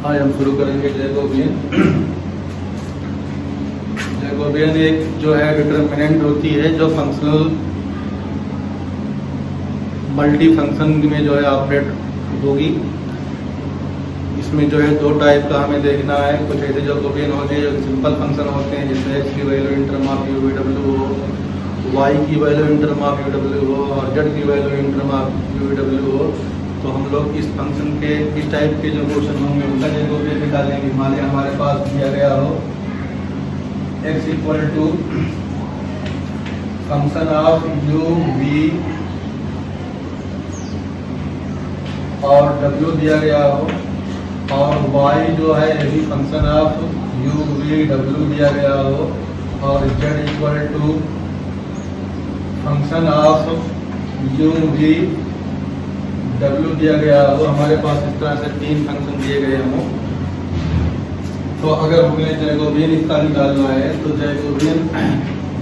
आज हम शुरू करेंगे जैकोबियन। जैकोबियन एक जो है डिटरमिनेंट होती है जो फंक्शनल मल्टी फंक्शन में जो है ऑपरेट होगी। इसमें जो है दो टाइप का हमें देखना है। कुछ ऐसे जैकोबियन होते हैं जो सिंपल फंक्शन होते हैं, जिसमें एक्स की value in term of u v W हो, वाई की value in term of U W हो और जेड की value in term of u v W हो। तो हम लोग इस फंक्शन के इस टाइप के जो क्वेश्चन होंगे उनका जैकोबियन निकालेंगे। मान लिया हमारे पास दिया गया हो x equal to function of u v और w दिया गया हो, और y जो है ये भी function of u v w दिया गया हो, और z equal to function of u v w दिया गया हो। हमारे पास इस तरह से तीन फंक्शन दिए गए हों। तो अगर हमें जैकोबियन इसका निकालना है तो जैकोबियन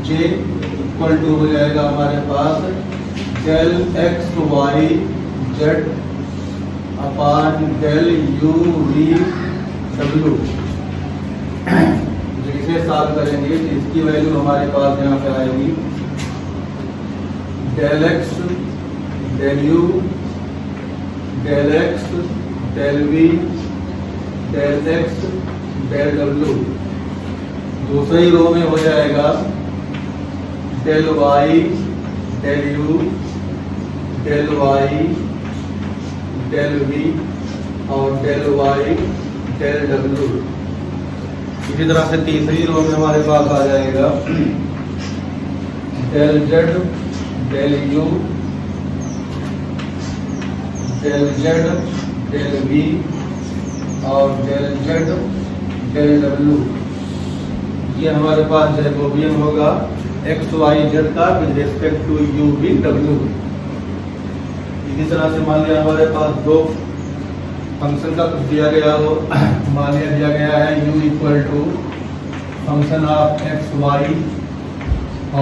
j इक्वल टू हो जाएगा हमारे पास del x y z upon del u v डब्ल्यू। इसे सॉल्व करेंगे तो इसकी वैल्यू हमारे पास यहाँ पे आएगी del x del u del x del v del x del डब्ल्यू। दूसरी रो में हो जाएगा del y del u del y del v और डेल वाई डेल डब्ल्यू। इसी तरह से तीसरी रो में हमारे पास आ जाएगा del z del u del z del v और डेल जेड डेल डब्ल्यू। ये हमारे पास जैकोबियन होगा एक्स वाई जेड का with respect to u v डब्ल्यू। इसी तरह से मान लिया हमारे पास दो फंक्शन का कुछ दिया गया हो। मान लिया दिया गया है u equal to function of x y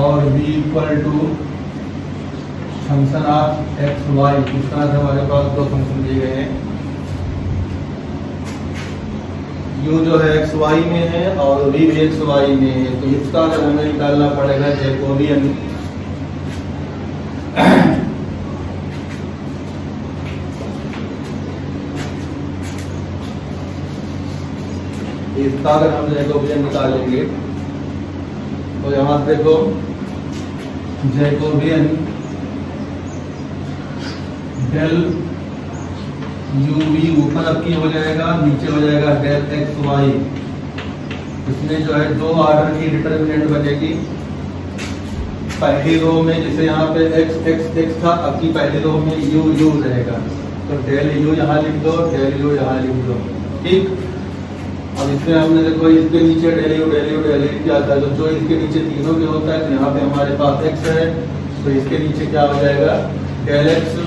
और v equal to function of x y. इस तरह से हमारे पास दो फंक्शन दिए गए हैं। u जो है एक्स वाई में है और v भी एक्स वाई में है। तो इसका अगर हमें निकालना पड़ेगा जैकोबियन इसका अगर हम जैकोबियन निकालेंगे तो यहाँ देखो जैकोबियन डेल यू वी ऊपर अब की हो जाएगा, नीचे हो जाएगा डेल एक्स वाई। इसमें जो है दो ऑर्डर की डिटरमिनेंट बनेगी। पहली रो में जैसे यहाँ पे एक्स एक्स एक्स था, अब की पहली रो में यू यू रहेगा। तो डेल यू यहाँ लिख दो, डेल यू यहाँ लिख दो, ठीक। अब इसमें हमने देखो इसके नीचे डेल यू क्या था, तो जो इसके नीचे तीनों के होता है तो यहाँ पे हमारे पास एक्स है, तो इसके नीचे क्या हो जाएगा डेल एक्स,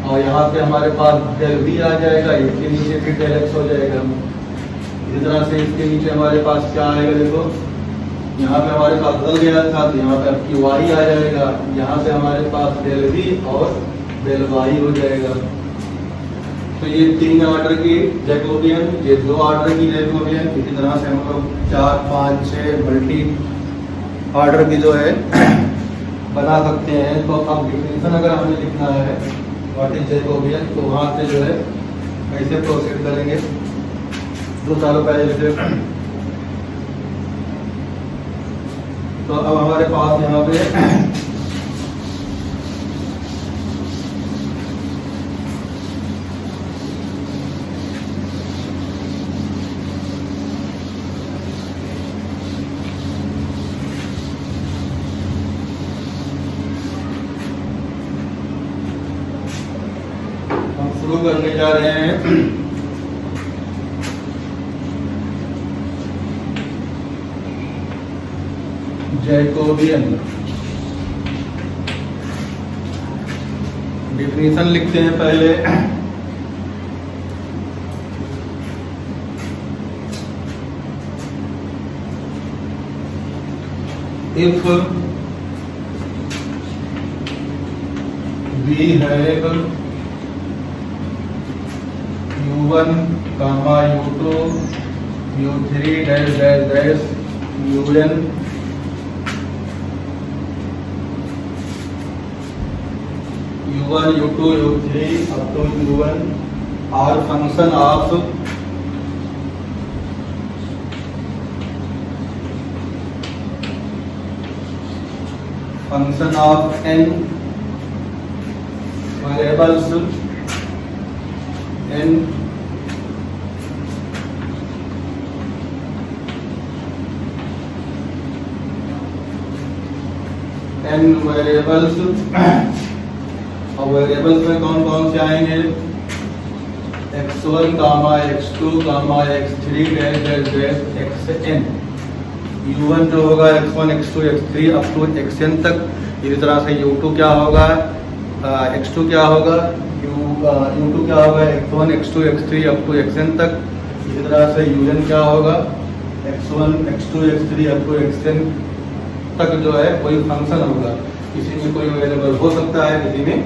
और यहाँ पे हमारे पास डेल वी आ जाएगा, इसके नीचे फिर डेल एक्स हो जाएगा। इसी तरह से इसके नीचे हमारे पास क्या आएगा, देखो यहाँ पे हमारे पास बदल गया था तो यहाँ पे आपकी वाई आ जाएगा, यहाँ पे हमारे पास डेल वी और डेल वाई हो जाएगा। तो ये तीन ऑर्डर की जैकोबियन, ये दो ऑर्डर की जैकोबियन। इसी तरह से हम लोग 4, 5, 6 मल्टी ऑर्डर की जो है बना सकते हैं। तो अब डिफिनेशन अगर हमें लिखना है व्हाट इज जैकोबियन, तो वहाँ से जो है कैसे प्रोसीड करेंगे। 2 सालों पहले जैसे तो अब हमारे पास यहाँ पे शुरू करने जा रहे हैं जैकोबियन। डिफिनीशन लिखते हैं पहले। if we have u1 comma u2 u3 dash dash dash un u1 u2 u3 up to un are function of n variables n variables. और वेरिएबल्स में कौन कौन से आएंगे? x1 कामा x2 कामा x3 dash dash dash xn। u1 जो होगा x1 x2 x3 up to xn तक। इसी तरह से u2 क्या होगा, x2 क्या होगा, u2 क्या होगा x1 x2 x3 up to xn तक। इसी तरह से un क्या होगा x1 x2 x3 up to xn तक जो है कोई फंक्शन होगा। किसी में कोई वेरिएबल हो सकता है, किसी में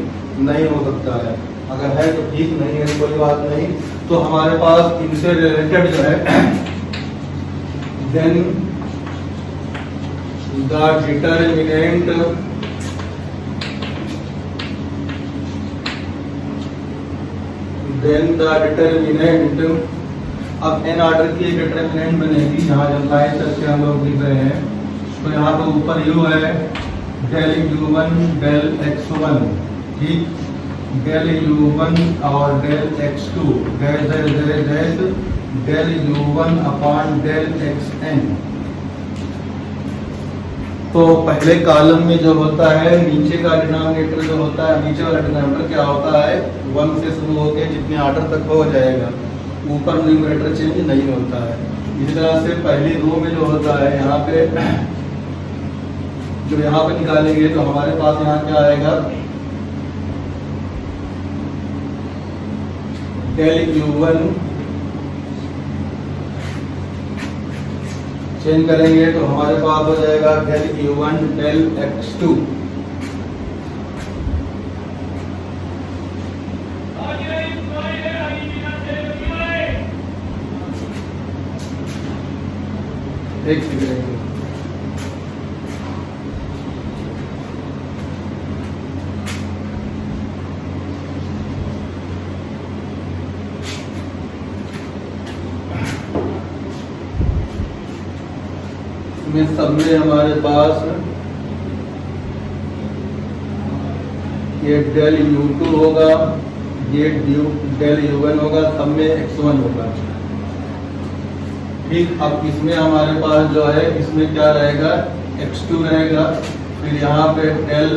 नहीं हो सकता है। अगर है तो ठीक, नहीं है कोई बात नहीं। तो हमारे पास इनसे रिलेटेड जो है देन द डिटरमिनेंट अब एन ऑर्डर की एक डिटरमिनेंट बनेगी। यहाँ जो लाइन करके हम लोग लिख रहे हैं, तो यहाँ पे ऊपर u है डेल u1 डेल x1, ठीक, डेल u1 और del x2 dash dash dash dash del u1 upon del xn। तो पहले कॉलम में जो होता है नीचे का डिनोमिनेटर जो होता है, नीचे वाला डिनोमिनेटर क्या होता है 1 से शुरू होकर जितने ऑर्डर तक हो जाएगा, ऊपर न्यूमरेटर चेंज नहीं होता है। इसी तरह से पहली रो में जो होता है यहाँ पे जो यहाँ पे निकालेंगे तो हमारे पास यहाँ क्या आएगा डेल u1 चेंज करेंगे तो हमारे पास हो जाएगा डेल u1 डेल x2। एक सेकंड, में सब में हमारे पास ये डेल u2 होगा, ये डेल u1 होगा, सब में x1 होगा, ठीक। अब इसमें हमारे पास जो है इसमें क्या रहेगा x2 रहेगा, फिर यहाँ पे del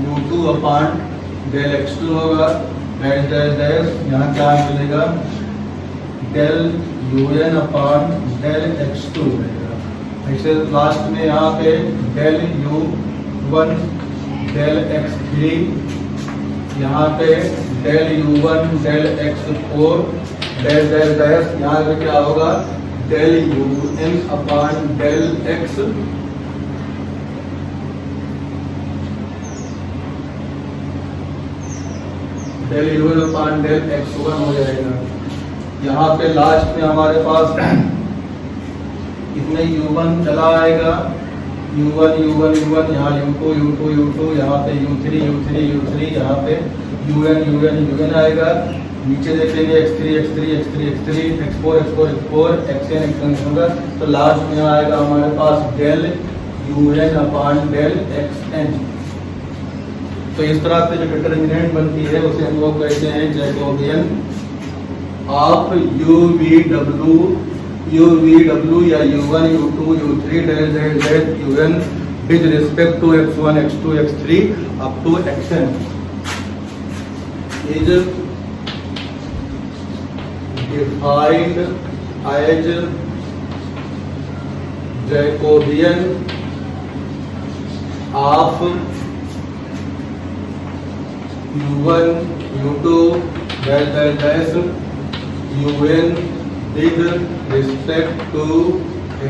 u2 upon del x2 होगा डैश डैश डैश, यहाँ क्या मिलेगा del un upon del x2 रहेगा। ऐसे लास्ट में यहाँ पे डेल u1 डेल x3, यहाँ पे del u1 del x4 dash dash dash, यहाँ पे क्या होगा del un upon del x, del u1 upon del x1 हो जाएगा। यहाँ पे लास्ट में हमारे पास इसमें u1 चला आएगा, u1 u1 u1, यहाँ u2 u2 u2, यहाँ पे u3 u3 u3, यहाँ पे un आएगा। नीचे देखेंगे x3 x3 x3 x3 x4 x4 x4 xn xn होगा। तो लास्ट में आएगा हमारे पास del un upon del xn। तो इस तरह से जो डिटरमिनेंट बनती है उसे हम लोग कहते हैं जैकोबियन ऑफ UV या u1 u2 u3 dash dash dash un with respect to x1 x2 x3 up to xn is defined as Jacobian of u1 u2 dash dash dash un with respect to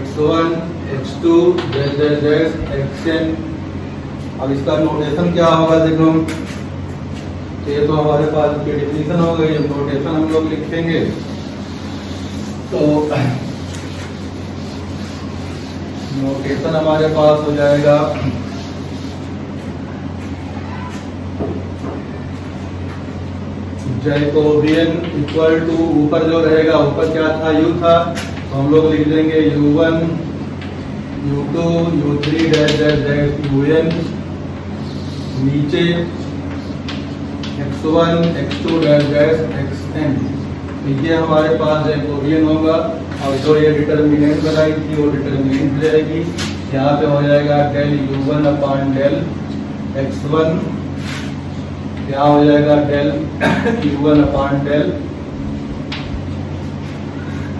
x1 x2 dash dash dash xn। अब इसका notation क्या होगा देखो, तो ये तो हमारे पास की डिफिनीशन हो गई। नोटेशन हम लोग लिखेंगे तो नोटेशन हमारे पास हो जाएगा जैकोबियन इक्वल टू, ऊपर जो रहेगा, ऊपर क्या था, u था, तो हम लोग लिख देंगे u1 u2 u3 dash dash dash un, नीचे x1 x2 dash dash xn। ये हमारे पास जैकोबियन होगा। और जो ये डिटर्मिनेंट बनाई थी वो डिटर्मिनेंट रहेगी। यहाँ पे हो जाएगा del u1 upon del x1, यहाँ हो जाएगा डेल u1 अपान डेल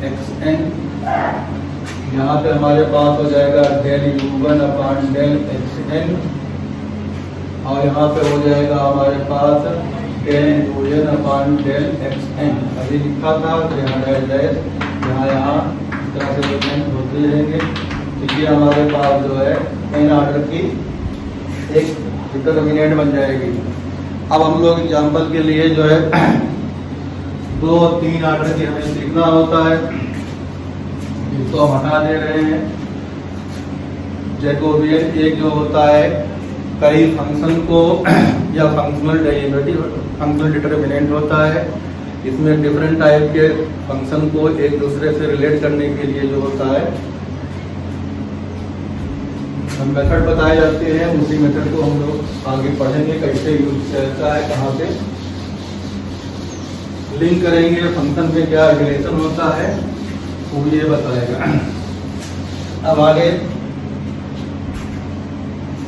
xn, यहाँ पे हमारे पास हो जाएगा डेल u1 अपान डेल xn, और यहाँ पे हो जाएगा हमारे पास del un upon del xn। अभी लिखा था तो यहाँ डैश डैश, यहाँ इस तरह से एलिमेंट होते रहेंगे। तो ये हमारे पास जो है n ऑर्डर की एक डिटर्मिनेंट बन जाएगी। अब हम लोग एग्जाम्पल के लिए जो है 2 और 3 ऑर्डर की हमें सीखना होता है, इसको हम हटा दे रहे हैं। जैकोबियन एक जो होता है कई फंक्शन को या फंक्शनल डेरिवेटिव, फंक्शनल डिटर्मिनेंट होता है। इसमें डिफरेंट टाइप के फंक्शन को एक दूसरे से रिलेट करने के लिए जो होता है हम मेथड बताए जाते हैं। उसी मेथड को हम लोग आगे पढ़ेंगे, कैसे यूज करता है, कहाँ पे लिंक करेंगे, फंक्शन में क्या रिलेशन होता है वो ये बताएगा। अब आगे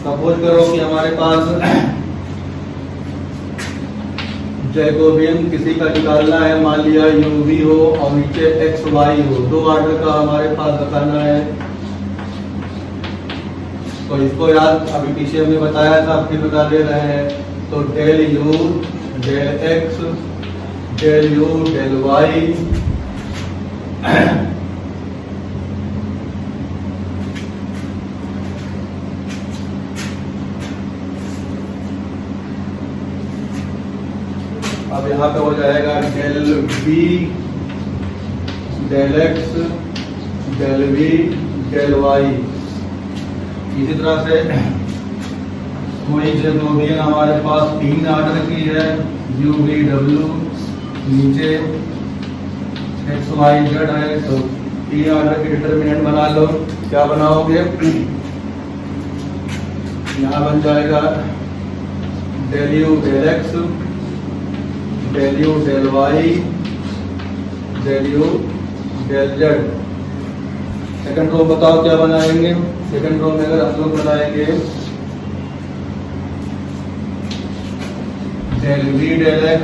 सपोज करो कि हमारे पास जैकोबियन किसी का निकालना है, मान लिया uv हो और नीचे xy हो, 2 ऑर्डर का हमारे पास बताना है। तो इसको याद अभी पीछे हमने बताया था, फिर बता दे रहे हैं। तो del u del x del u del y, अब यहाँ पे हो जाएगा del v del x del v del y। इसी तरह से वही जैकोबियन हमारे पास 3 ऑर्डर की है, u v w, नीचे x y z है। तो 3 ऑर्डर की डिटर्मिनेंट बना लो। क्या बनाओगे, यहाँ बन जाएगा del u del x del u del y del u del z। Second row बताओ क्या बनाएंगे। सेकंड रो में अगर हम लोग बनाएंगे del v del x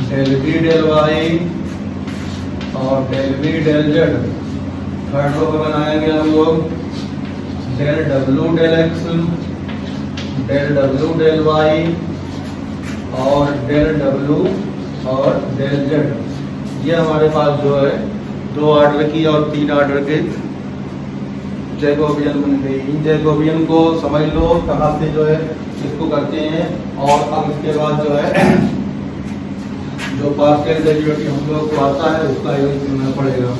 del v del y और del v del z। Third row में बनाएंगे हम लोग del w del x del w del y और डेल w और डेल z। ये हमारे पास जो है 2 ऑर्डर की और 3 ऑर्डर के जैकोबियन बन गई। इन जैकोबियन को समझ लो कहाँ से जो है इसको करते हैं। और अब इसके बाद जो है जो पार्शियल डेरिवेटिव हम लोग को आता है उसका यूज करना पड़ेगा।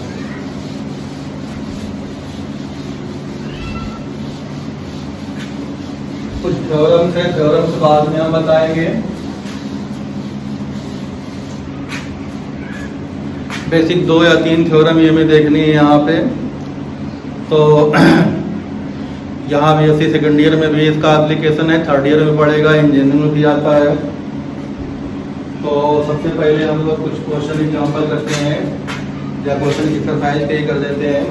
कुछ थ्योरम से बाद में हम बताएंगे। बेसिक 2 या 3 थ्योरम ये हमें देखनी है यहाँ पे। तो यहाँ BSc सेकेंड ईयर में भी इसका एप्लीकेशन है, थर्ड ईयर में पढ़ेगा, इंजीनियरिंग में भी आता है। तो सबसे पहले हम लोग कुछ क्वेश्चन एग्जाम्पल करते हैं या क्वेश्चन एक्सरसाइज पे ही कर देते हैं।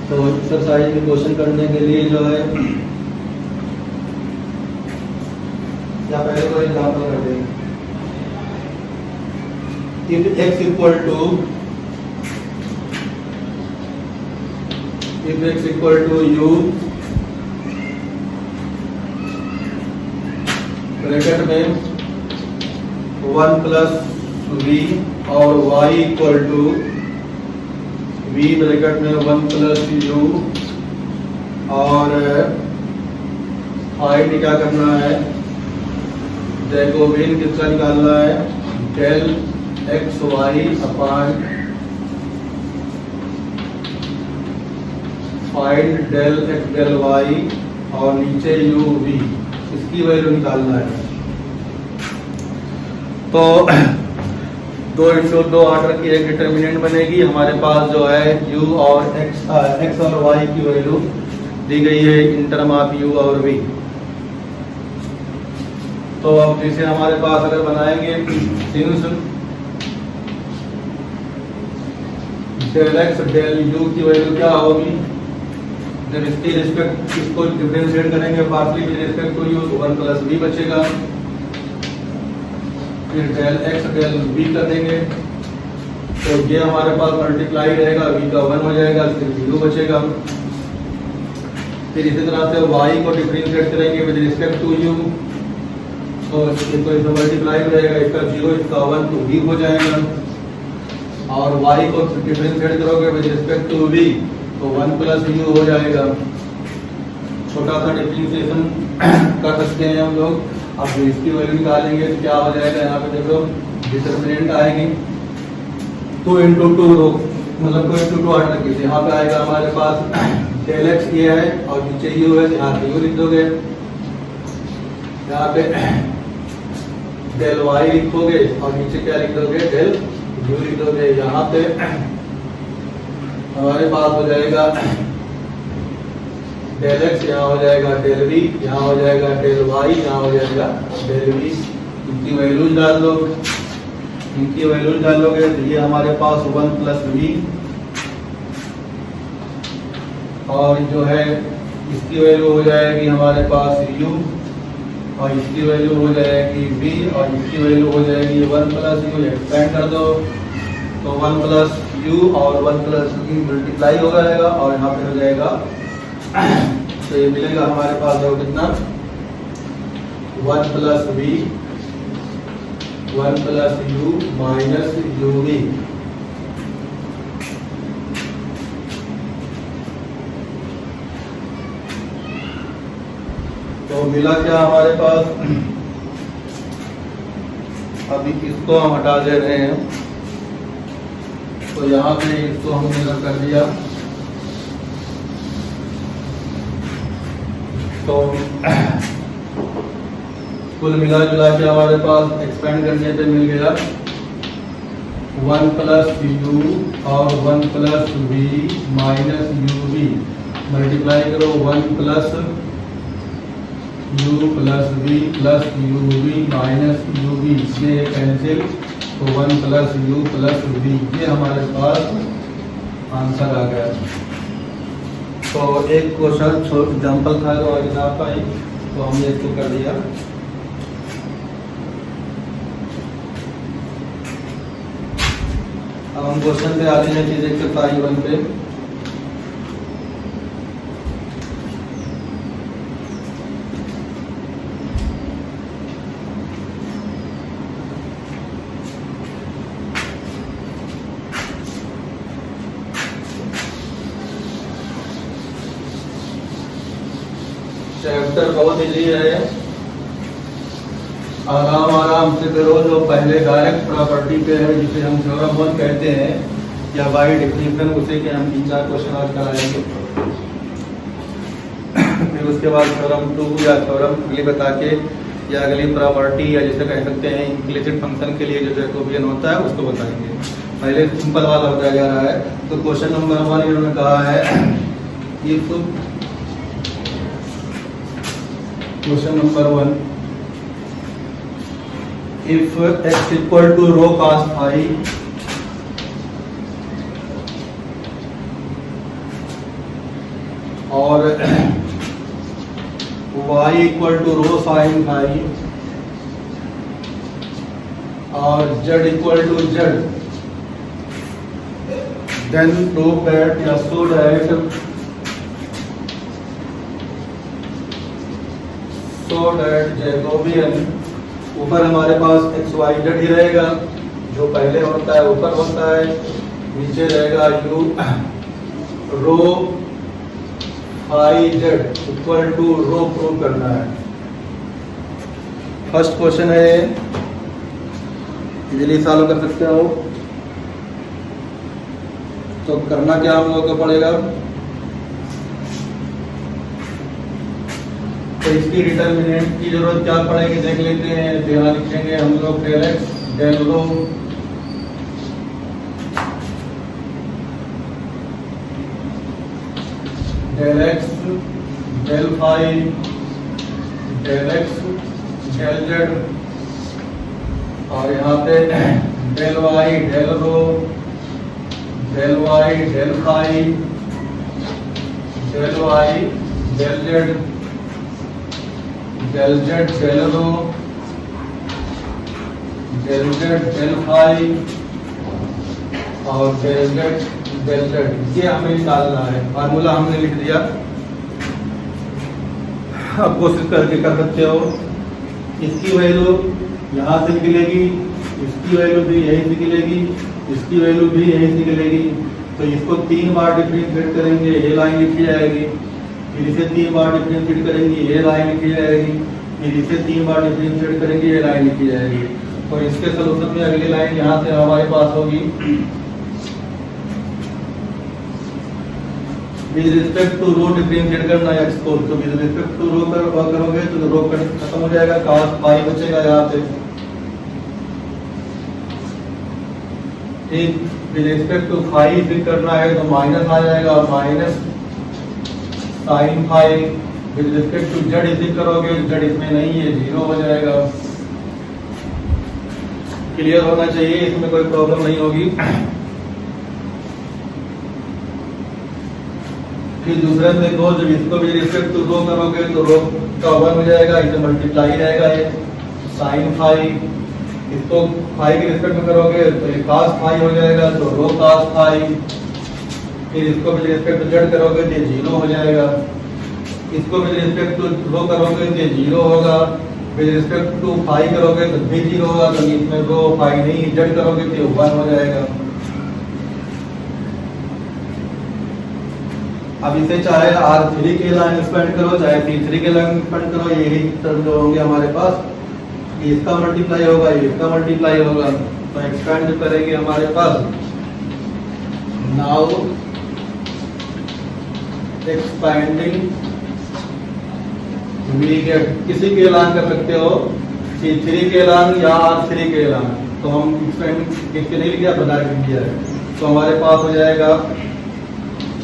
तो एक्सरसाइज में क्वेश्चन करने के लिए जो है या पहले तो एग्जाम्पल कर देंगे। If x equal to u bracket में 1 प्लस v और y equal to v bracket में 1 प्लस u और फाइंड क्या करना है जैकोबियन किसका निकालना है, del x y upon find del x del y और नीचे यू वी, इसकी वैल्यू निकालना है। तो 2:2 ऑर्डर की एक डिटर्मिनेंट बनेगी। हमारे पास जो है u और x और y की वैल्यू दी गई है इन टर्म ऑफ u और v। तो अब जैसे हमारे पास अगर बनाएंगे since del x del u की वैल्यू क्या होगी, जब इसकी रिस्पेक्ट इसको डिफरेंशिएट करेंगे partly with respect to u तो 1 प्लस v बचेगा। फिर डेल x डेल v कर देंगे तो ये हमारे पास मल्टीप्लाई रहेगा, v का 1 हो जाएगा, फिर 0 बचेगा। फिर इसी तरह से y को डिफरेंशिएट करेंगे विद रिस्पेक्ट टू u तो इसको इसमें मल्टीप्लाई रहेगा, इसका 0 इसका 1 तो v हो जाएगा। और y को डिफरेंशिएट करोगे विद रिस्पेक्ट टू v तो 1 प्लस u हो जाएगा। छोटा सा डिफरेंशिएशन कर सकते हैं हम लोग। अब इसकी वैल्यू निकालेंगे तो क्या हो जाएगा, यहाँ पे देखो डिटर्मिनेंट आएगी 2 × 2 रो, मतलब 2 × 2 ऑर्डर की। यहाँ पे आएगा हमारे पास डेल एक्स ये है और नीचे यू है, यहाँ पे यू लिख दोगे। यहाँ पे डेल वाई लिखोगे और नीचे क्या लिख दोगे, डेल यू लिख दोगे। यहाँ पे हमारे पास हो जाएगा डेल एक्स, यहाँ हो जाएगा डेल वी, यहाँ हो जाएगा डेल वाई, यहाँ हो जाएगा डेल वी। इनकी वैल्यूज डाल दो, इनकी वैल्यूज डालोगे तो ये हमारे पास 1 प्लस वी और जो है इसकी वैल्यू हो जाएगी हमारे पास u और इसकी वैल्यू हो जाएगी v और इसकी वैल्यू हो जाएगी 1 प्लस u। एक्सपेंड कर दो तो 1 प्लस u और 1 प्लस v मल्टीप्लाई हो जाएगा और यहाँ पे हो जाएगा तो ये मिलेगा हमारे पास है कितना, 1 plus v 1 plus u minus uv। तो मिला क्या हमारे पास, अभी इसको हम हटा दे रहे हैं तो यहाँ पे इसको हमने रख कर दिया। तो कुल मिला जुला के हमारे पास एक्सपेंड करने पे मिल गया 1 प्लस u और 1 plus v minus uv। Multiply करो 1 plus u plus v plus uv minus uv, इसमें कैंसिल तो 1 प्लस u प्लस v, ये हमारे पास आंसर आ गया। तो एक क्वेश्चन एग्जाम्पल था तो एग्जाम का ही, तो हमने इसको कर दिया। अब हम क्वेश्चन पे आते हैं चीज एक्सरसाइज 1 पे। चैप्टर बहुत इजी है, आराम से करो। जो पहले डायरेक्ट प्रॉपर्टी पे है जिसे हम थ्योरम 1 कहते हैं या बाय डेफिनेशन, उसे के हम 3-4 क्वेश्चन आज कराएंगे। फिर उसके बाद थ्योरम 2 या थ्योरम 3 बता के या अगली प्रॉपर्टी या जिसे कह सकते हैं इम्प्लिसिट फंक्शन के लिए जो जैकोबियन होता है उसको बताएंगे। पहले सिंपल वाला बताया जा रहा है। तो क्वेश्चन नंबर 1 इन्होंने कहा है, if question number 1, if x equal to rho cos phi और y equal to rho sin phi और z equal to z, then prove that या show that जैकोबियन, ऊपर हमारे पास एक्स वाई जेड ही रहेगा, जो पहले होता है ऊपर होता है, नीचे रहेगा u rho phi z equal to rho prove करना है। फर्स्ट क्वेश्चन है, इजीली सॉल्व कर सकते हो। तो करना क्या हम लोगों को पड़ेगा, तो इसकी डिटर्मिनेंट की जरूरत क्या पड़ेगी देख लेते हैं। तो यहाँ लिखेंगे हम लोग del x del rho del x del phi del x del z, और यहाँ पे del y del rho del y del phi del y del z del z del rho del z del phi और del z del z, ये हमें निकालना है। Formula हमने लिख दिया, अब कोशिश करके कर सकते हो। इसकी वैल्यू यहाँ से निकलेगी, इसकी वैल्यू भी यहीं से निकलेगी, इसकी वैल्यू भी यहीं से निकलेगी। तो इसको 3 बार डिफरेंशिएट करेंगे, ये लाइन लिखी जाएगी। फिर इसे 3 बार डिफरेंशिएट करेंगे, ये लाइन लिखी जाएगी। फिर इसे 3 बार डिफरेंशिएट करेंगे, ये लाइन लिखी जाएगी। तो इसके सलूशन में अगली लाइन यहाँ से हमारे पास होगी with respect to rho differentiate करना है एक्स को। तो विद रिस्पेक्ट टू रो करोगे तो रो खत्म हो जाएगा, cos पाई बचेगा यहाँ पे। ठीक, विद रिस्पेक्ट टू फाई फिर करना है तो माइनस आ जाएगा, minus sine phi. With respect to z इसी करोगे, जेड इसमें नहीं है, 0 हो जाएगा। क्लियर होना चाहिए, इसमें कोई प्रॉब्लम नहीं होगी। फिर दूसरे में देखो, जब इसको भी रिस्पेक्ट टू रो करोगे तो रो का 1 हो जाएगा, इसे मल्टीप्लाई रहेगा ये साइन फाई। इसको फाई के रिस्पेक्ट में करोगे तो ये cos फाई हो जाएगा, तो रो cos फाई। फिर इसको भी रिस्पेक्ट टू जेड करोगे तो 0 हो जाएगा। इसको भी रिस्पेक्ट टू रो करोगे तो 0 होगा। विद रिस्पेक्ट टू फाई करोगे तो भी 0 होगा, तो इसमें रो फाई नहीं, जेड करोगे तो 1 हो जाएगा। अब इसे चाहे R3 के लाइन एक्सपेंड करो, चाहे T3 के लाइन एक्सपेंड करो, यही टर्म जो होंगे हमारे पास, इसका मल्टीप्लाई होगा, इसका मल्टीप्लाई होगा। तो एक्सपेंड करेंगे हमारे पास नाउ एक्सपेंडिंग वी गेट, किसी के लाइन कर सकते हो, T3 के लाइन या R3 के लाइन। तो हम एक्सपेंड किसके नहीं लिखा, बता दिया है। तो हमारे पास हो जाएगा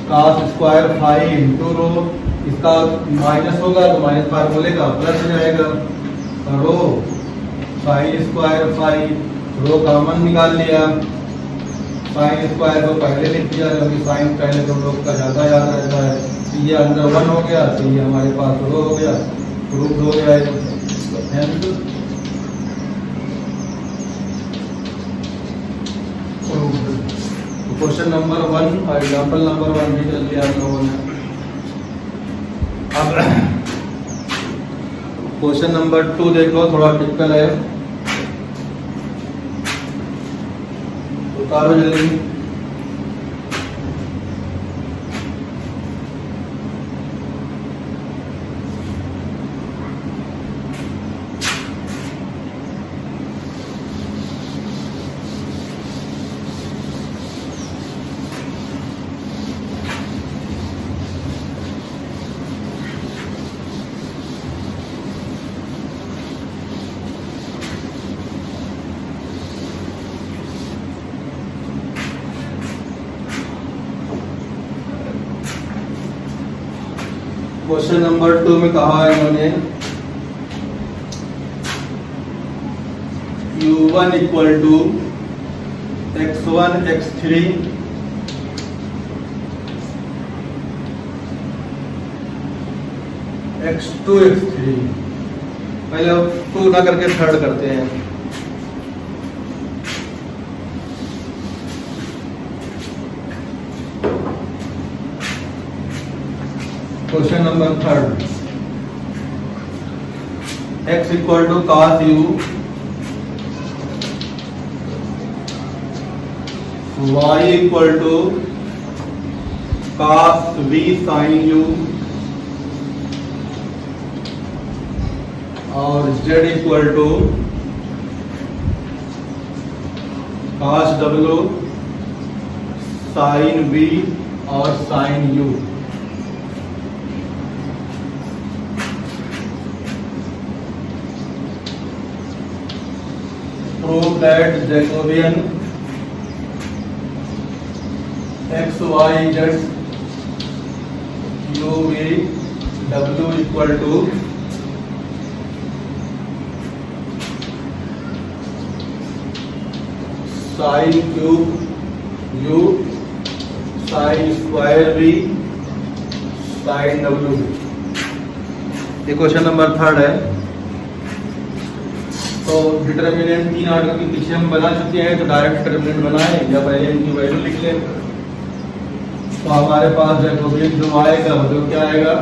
cos square phi into rho, इसका माइनस होगा तो माइनस फार्मूले का प्लस हो जाएगा, रो साइन स्क्वायर फाई, रो कॉमन निकाल लिया, साइन स्क्वायर को पहले लिख दिया क्योंकि साइन पहले तो लोग का ज़्यादा याद रहता है। तो ये अंदर 1 हो गया, तो ये हमारे पास रो हो गया, प्रूफ हो गया है। क्वेश्चन नंबर 1 और एग्जाम्पल नंबर 1 भी कर लिया आप लोगों ने। अब क्वेश्चन नंबर 2 देखो, थोड़ा टिपिकल है, उतारो जल्दी। क्वेश्चन नंबर 2 में कहा है इन्होंने u1 equal to x1 x3 x2 x3। पहले 2 ना करके थर्ड करते हैं। Question number 3, x equal to cos u, y equal to cos v sin u, और z equal to cos w sin v और sin u। Prove that Jacobian x y z u v w equal to sin cube u sin square v sin w। ये question number 3 है। तो determinant 3 order के पीछे हम बना चुके हैं, तो डायरेक्ट डिटर्मिनेंट बनाए या पहले इनकी वैल्यू लिख लें। तो हमारे पास जैकोबियन जो आएगा वो क्या आएगा,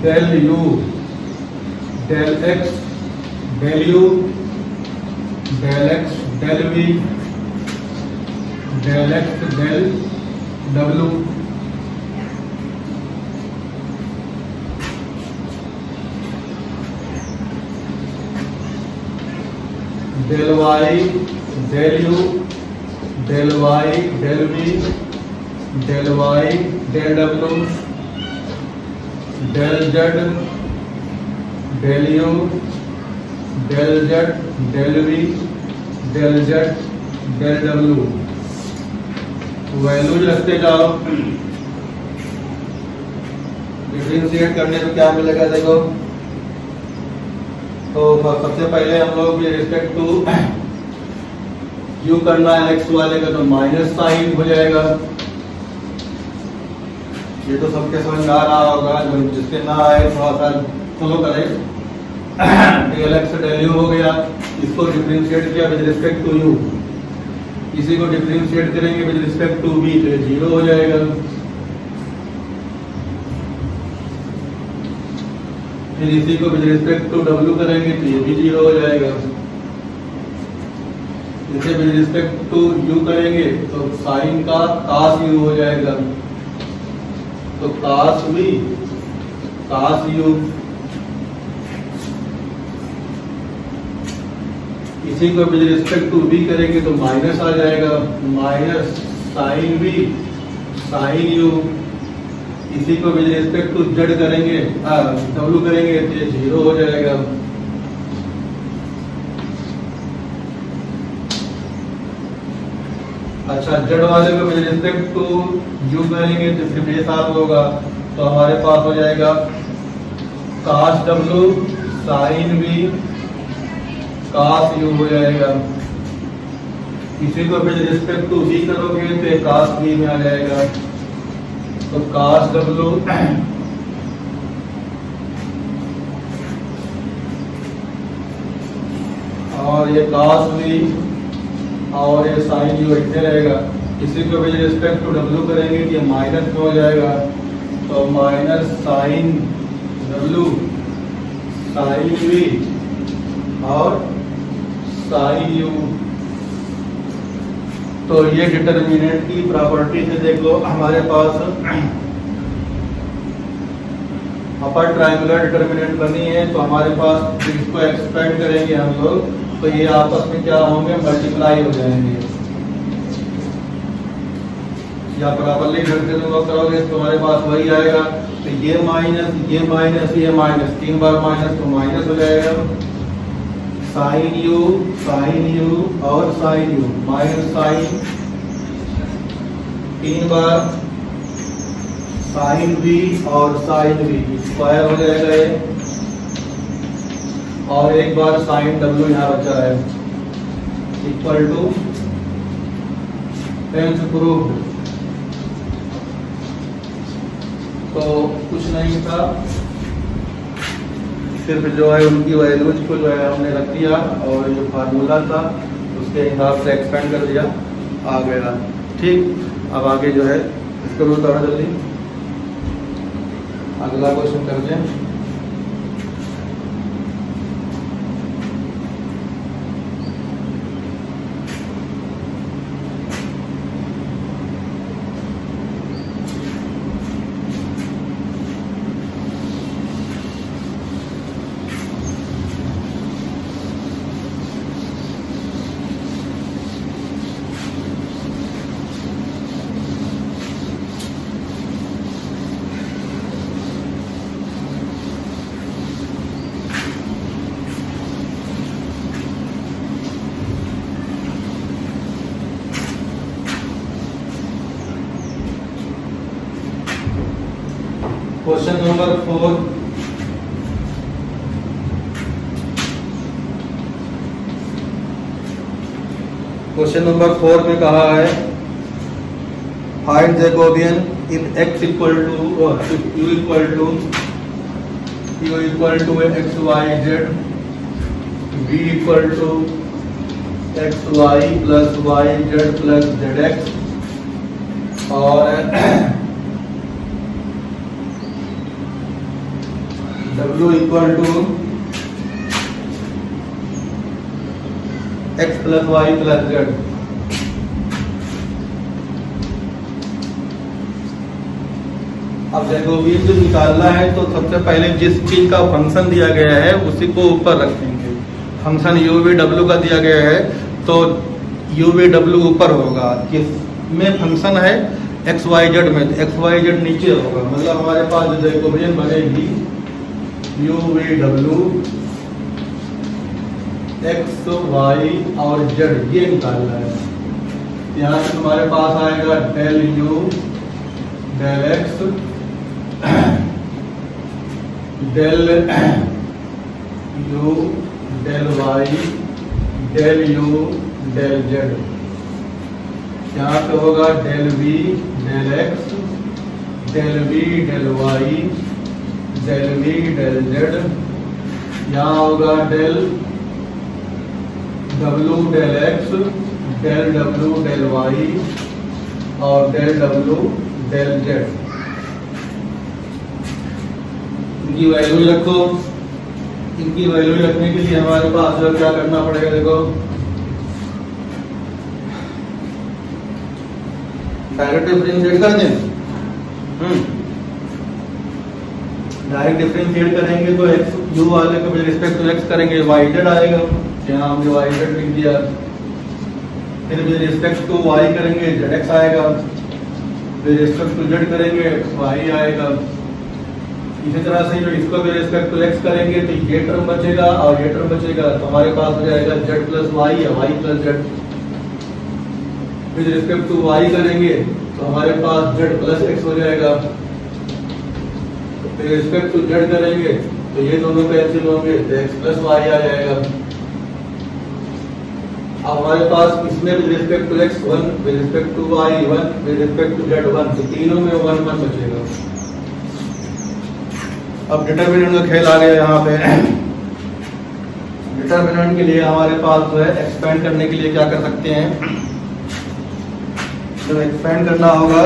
del u del x del u del x del v del x del w। Del y del u del y del v del y del w del z del u del z del v del z del w। Values रखते जाओ। Differentiate करने में क्या मिलेगा देखो। तो सबसे पहले हम लोग विद रिस्पेक्ट टू u करना है x वाले का, तो माइनस साइन हो जाएगा। ये तो सबके समझ में आ रहा होगा, जो जिसके ना आए थोड़ा सा फॉलो करें। डेल एक्स डेल यू हो गया, इसको डिफरेंशिएट किया विद रिस्पेक्ट टू u, इसी को डिफरेंशिएट करेंगे विद रिस्पेक्ट टू v, तो ये 0 हो जाएगा। फिर इसी को विद रिस्पेक्ट टू w करेंगे तो ये भी 0 हो जाएगा। इसे विद रिस्पेक्ट टू u करेंगे तो साइन का cos u हो जाएगा, तो cos v cos u। इसी को विद रिस्पेक्ट टू v करेंगे तो माइनस आ जाएगा, minus sign v sign u। इसी को विद रिस्पेक्ट टू z करेंगे w करेंगे तो ये 0 हो जाएगा। अच्छा, z वाले को विद रिस्पेक्ट टू u करेंगे तो फिर ये साफ होगा, तो हमारे पास हो जाएगा cos w sin v cos u हो जाएगा। इसी को विद रिस्पेक्ट टू v करोगे तो cos v में आ जाएगा, तो cos w और ये cos v और ये sin u ऐसे रहेगा। इसी को विद रिस्पेक्ट टू w करेंगे तो ये माइनस में हो जाएगा, तो minus sign w sign v और साइन u। तो ये डिटर्मिनेंट की प्रॉपर्टी से देख लो, हमारे पास अपर ट्रायंगुलर डिटर्मिनेंट बनी है, तो हमारे पास इसको एक्सपेंड करेंगे हम लोग, तो ये आपस में क्या होंगे, मल्टीप्लाई हो जाएंगे। या प्रॉपर्ली घर से तुम करोगे तो हमारे पास वही आएगा, तो ये माइनस ये माइनस ये माइनस, 3 बार माइनस तो माइनस हो जाएगा। साइन u और साइन u माइनस साइन, 3 बार साइन v और साइन v स्क्वायर हो जाएगा ये, और 1 बार साइन w यहाँ बचा है, इक्वल टू टेंस प्रूव्ड। तो कुछ नहीं था, सिर्फ जो है उनकी वैल्यूज को जो है हमने रख दिया, और जो फार्मूला था उसके हिसाब से एक्सपेंड कर दिया, आ गया। ठीक, अब आगे जो है इसको थोड़ा जल्दी अगला क्वेश्चन करते हैं। क्वेश्चन नंबर 4, क्वेश्चन नंबर 4 में कहा है find Jacobian in x equal to u equal to x y z, v equal to x y plus y z plus zx और w equal to x plus y plus z। अब Jacobian जो निकालना है तो सबसे पहले जिस चीज का फंक्शन दिया गया है उसी को ऊपर रखेंगे। फंक्शन u v w का दिया गया है तो u v w ऊपर होगा। किसमें फंक्शन है? x y z में, तो x y z नीचे होगा। मतलब हमारे पास जो जैकोबियन बनेगी u v w x y और z ये निकालना है। यहाँ से तुम्हारे पास आएगा del u del x del u del y del u del z। यहाँ पे होगा del v del x del v del y del v del z। यहाँ होगा del w del x del w del y और del w del z। इनकी value रखो। इनकी value रखने के लिए हमारे पास जो क्या करना पड़ेगा, देखो डायरेक्ट डिफरेंशिएट कर दें। डायरेक्ट डिफरेंशिएट करेंगे तो x u वाले को विद रिस्पेक्ट टू x करेंगे y z आएगा। यहाँ हमने y z लिख दिया। फिर विद रिस्पेक्ट टू y करेंगे zx आएगा। विद रिस्पेक्ट टू z करेंगे y आएगा। इसी तरह से जो इसको विद रिस्पेक्ट टू x करेंगे तो ये टर्म बचेगा और ये टर्म बचेगा, तो हमारे पास हो जाएगा z प्लस y या y plus z। With respect to y करेंगे तो हमारे पास z प्लस x हो जाएगा। विद रिस्पेक्ट टू z करेंगे तो ये दोनों कैंसिल होंगे तो x प्लस y आ जाएगा। अब हमारे पास इसमें with respect to x 1, with respect to y 1, with respect to z 1, तो तीनों में 1 1 बचेगा। अब डिटरमिनेंट का खेल आ गया यहाँ पे। डिटरमिनेंट के लिए हमारे पास जो है एक्सपेंड करने के लिए क्या कर सकते हैं, जब एक्सपेंड करना होगा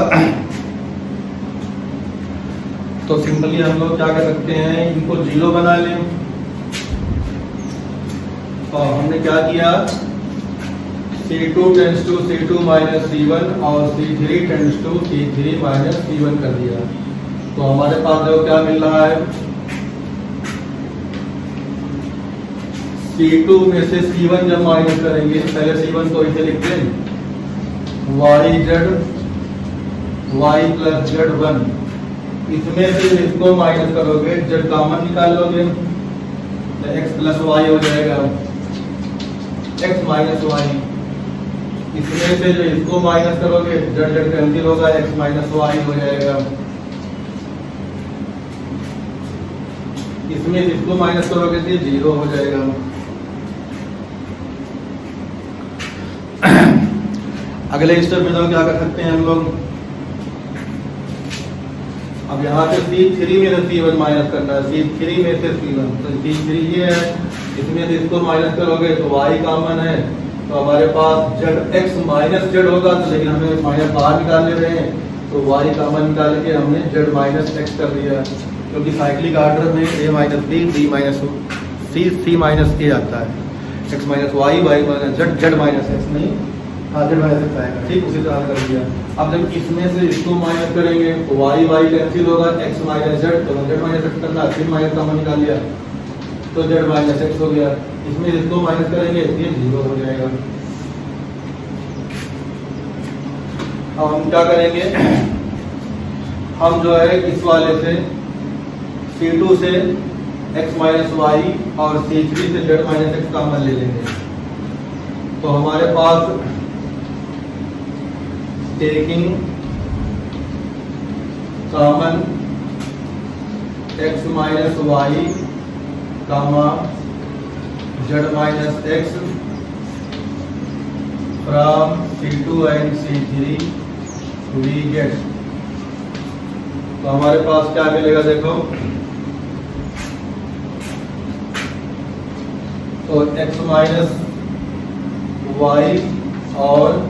तो सिंपली हम लोग क्या कर सकते हैं, इनको 0 बना लें। और हमने क्या किया, C2 tends to C2 minus C1 और C3 tends to C3 minus C1 कर दिया। तो हमारे पास जो क्या मिल रहा है, C2 में से C1 जब माइनस करेंगे, पहले C1 को इसे लिखते हैं YZ Y प्लस Z1। इसमें से इसको माइनस करोगे, Z कॉमन निकाल लोगे तो X प्लस Y हो जाएगा, X माइनस Y। इसमें से जो इसको माइनस करोगे Z कैंसिल होगा, X माइनस Y हो जाएगा। इसमें इसको माइनस करोगे तो 0 हो जाएगा। अगले स्टेप में तो क्या कर सकते हैं हम लोग, अब यहाँ से C3 में से C1 माइनस करना है, C3 में से C1, तो C3 ये है, इसमें से इसको माइनस करोगे तो Y कॉमन है, तो हमारे पास ZX माइनस Z होगा, तो लेकिन हमें माइनस बाहर निकाल ले रहे हैं तो Y कॉमन निकाल के हमने Z माइनस X कर दिया, क्योंकि साइक्लिक ऑर्डर में A minus B, B minus C, C minus A आता है, X minus Y, Y minus Z, Z minus X नहीं, हाँ Z माइनस X आएगा। ठीक उसी तरह कर दिया। अब जब इसमें से इसको माइनस करेंगे तो Y Y कैंसिल होगा, X माइनस Z, तो Z माइनस X करना, फिर माइनस कॉमन निकाल लिया तो Z माइनस X हो गया। इसमें इसको माइनस करेंगे फिर 0 हो जाएगा। अब हम क्या करेंगे, हम जो है इस वाले से C2 से x माइनस वाई और C3 से Z माइनस एक्स कॉमन ले लेंगे, तो हमारे पास taking common x minus y comma z minus x from C2 and C3 we get. तो हमारे पास क्या मिलेगा देखो, तो x माइनस वाई और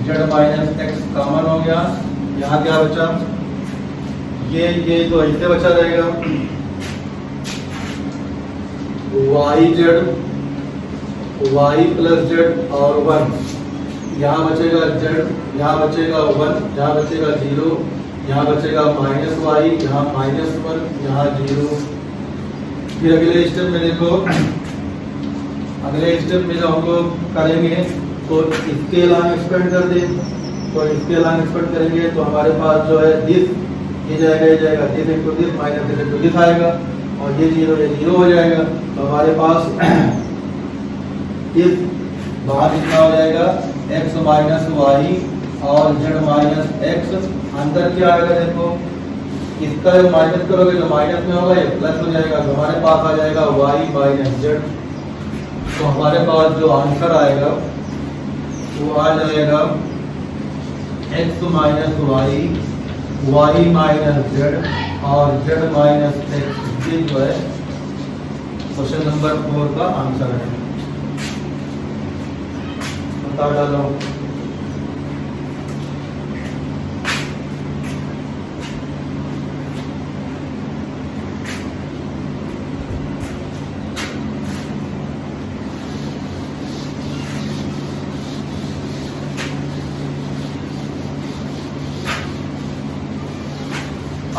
z माइनस एक्स कॉमन हो गया। यहाँ क्या बचा, ये तो ऐसे बचा रहेगा, y z y plus z और 1, यहाँ बचेगा जेड, यहाँ बचेगा 1, यहाँ बचेगा 0, यहाँ बचेगा माइनस वाई, यहाँ माइनस 1, यहाँ 0। फिर अगले स्टेप में देखो, अगले स्टेप में जो हम लोग करेंगे तो इसके लाइन एक्सपेंड कर दे, तो इसके लाइन एक्सपेंड करेंगे तो हमारे पास जो है दिस ये जाएगा this into this minus this into this आएगा, और ये 0 हो जाएगा। तो हमारे पास इस बाहर कितना हो जाएगा, x माइनस वाई और z माइनस एक्स। अंदर क्या आएगा देखो, इसका जब माइनस करोगे तो माइनस में होगा, ये प्लस हो जाएगा, तो हमारे पास आ जाएगा y माइनस जेड। तो हमारे पास जो आंसर आएगा वो आ जाएगा x minus y, y minus z और z माइनस एक्स। ये जो है क्वेश्चन नंबर 4 का आंसर है। बता डालो।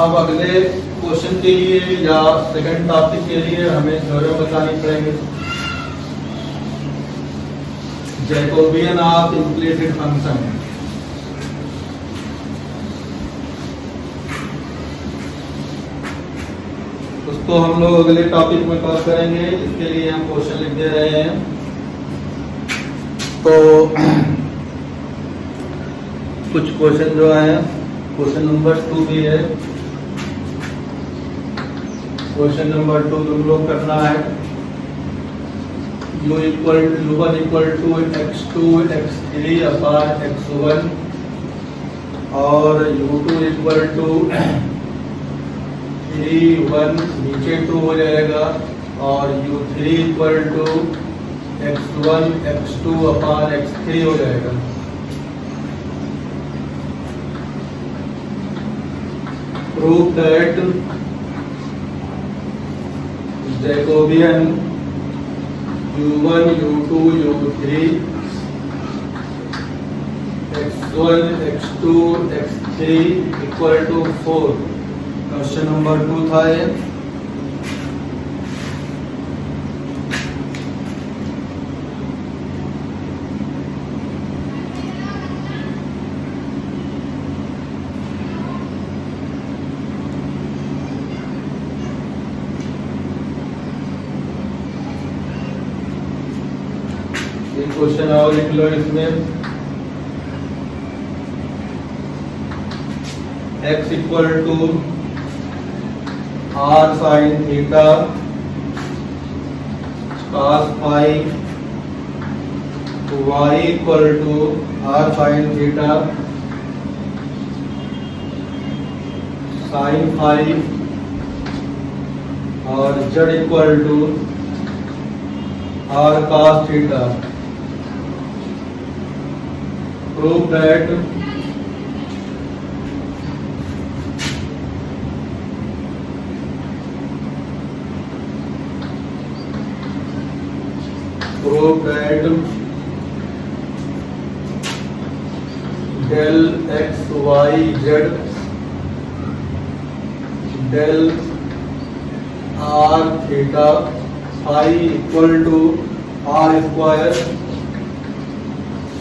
अब अगले क्वेश्चन के लिए या सेकंड टॉपिक के लिए हमें थ्योरम बतानी पड़ेंगे। Jacobian of implicit function. उसको हम लोग अगले टॉपिक में कवर करेंगे, इसके लिए हम क्वेश्चन लिख दे रहे हैं। तो कुछ क्वेश्चन जो है, क्वेश्चन नंबर 2 भी है। क्वेश्चन नंबर 2 तुम लोग करना है, u1 equal to x2 x3 upon x1 और u2 इक्वल टू 3 1 नीचे 2 हो जाएगा, और u3 equal to x1 x2 upon x3 हो जाएगा। Prove that Jacobian u1 u2 u3 x1 x2 x3 equal to 4। Question number 2 था ये। क्वेश्चन और लिख लो इसमें, x equal to r sine theta cos phi, y equal to r sine theta sine phi, और z equal to r cos theta. Prove that del x y z del r theta phi equal to r square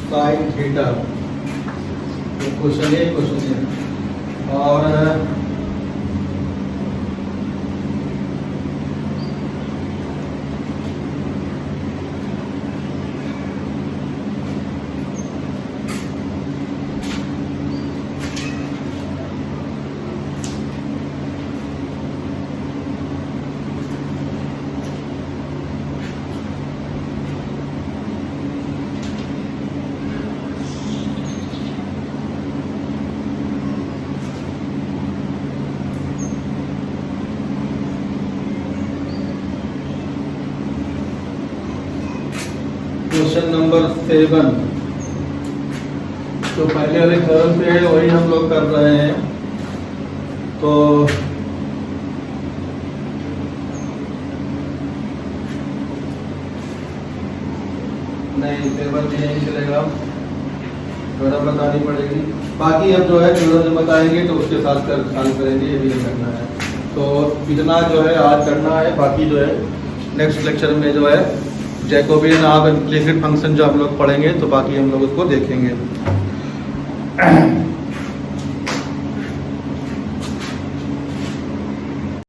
sine theta. Question है और question number 7। तो पहले वाले theorem पे है वही हम लोग कर रहे हैं। तो नहीं 7 भी नहीं चलेगा, थ्योरम बतानी पड़ेगी। बाकी अब जो है थ्योरम बताएंगे तो उसके साथ सॉल्व करेंगे, ये भी नहीं करना है। तो इतना जो है आज करना है, बाकी जो है नेक्स्ट लेक्चर में जो है जैकोबियन ऑफ इम्प्लिसिट फंक्शन जो हम लोग पढ़ेंगे तो बाकी हम लोग उसको देखेंगे।